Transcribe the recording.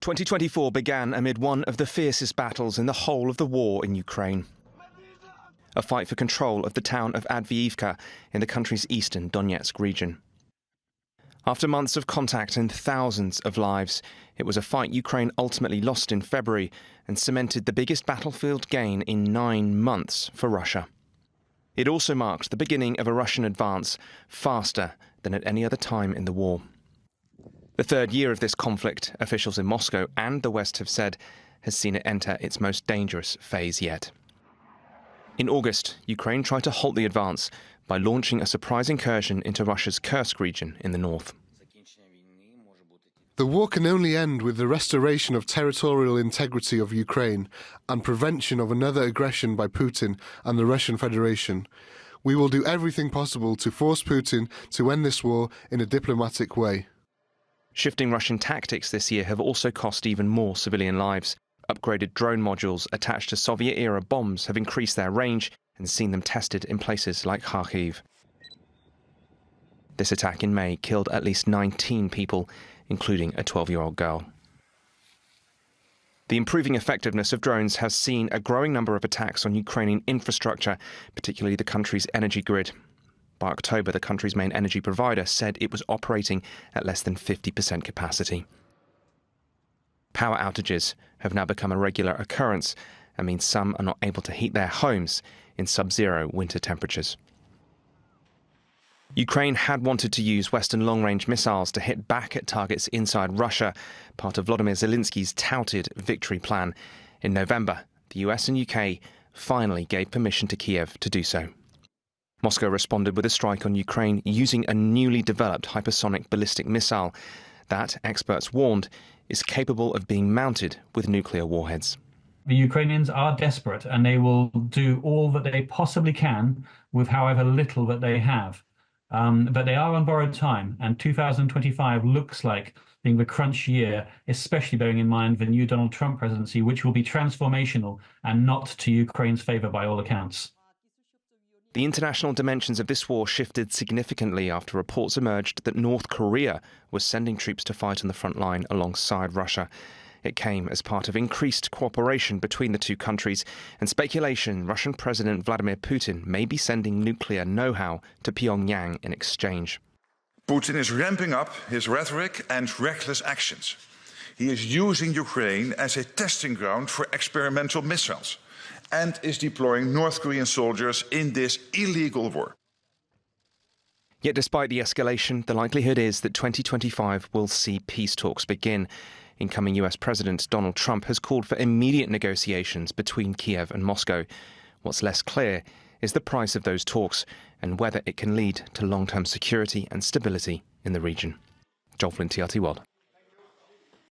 2024 began amid one of the fiercest battles in the whole of the war in Ukraine. A fight for control of the town of Avdiivka in the country's eastern Donetsk region. After months of contact and thousands of lives, it was a fight Ukraine ultimately lost in February and cemented the biggest battlefield gain in 9 months for Russia. It also marked the beginning of a Russian advance faster than at any other time in the war. The third year of this conflict, officials in Moscow and the West have said, has seen it enter its most dangerous phase yet. In August, Ukraine tried to halt the advance by launching a surprise incursion into Russia's Kursk region in the north. The war can only end with the restoration of territorial integrity of Ukraine and prevention of another aggression by Putin and the Russian Federation. We will do everything possible to force Putin to end this war in a diplomatic way. Shifting Russian tactics this year have also cost even more civilian lives. Upgraded drone modules attached to Soviet-era bombs have increased their range and seen them tested in places like Kharkiv. This attack in May killed at least 19 people, including a 12-year-old girl. The improving effectiveness of drones has seen a growing number of attacks on Ukrainian infrastructure, particularly the country's energy grid. By October, the country's main energy provider said it was operating at less than 50% capacity. Power outages have now become a regular occurrence and means some are not able to heat their homes in sub-zero winter temperatures. Ukraine had wanted to use Western long-range missiles to hit back at targets inside Russia, part of Volodymyr Zelensky's touted victory plan. In November, the US and UK finally gave permission to Kiev to do so. Moscow responded with a strike on Ukraine using a newly developed hypersonic ballistic missile that, experts warned, is capable of being mounted with nuclear warheads. The Ukrainians are desperate and they will do all that they possibly can with however little that they have. But they are on borrowed time, and 2025 looks like being the crunch year, especially bearing in mind the new Donald Trump presidency, which will be transformational and not to Ukraine's favour by all accounts. The international dimensions of this war shifted significantly after reports emerged that North Korea was sending troops to fight on the front line alongside Russia. It came as part of increased cooperation between the two countries and speculation Russian President Vladimir Putin may be sending nuclear know-how to Pyongyang in exchange. Putin is ramping up his rhetoric and reckless actions. He is using Ukraine as a testing ground for experimental missiles and is deploying North Korean soldiers in this illegal war. Yet despite the escalation, the likelihood is that 2025 will see peace talks begin. Incoming US President Donald Trump has called for immediate negotiations between Kiev and Moscow. What's less clear is the price of those talks and whether it can lead to long-term security and stability in the region. Flynn, TRT World.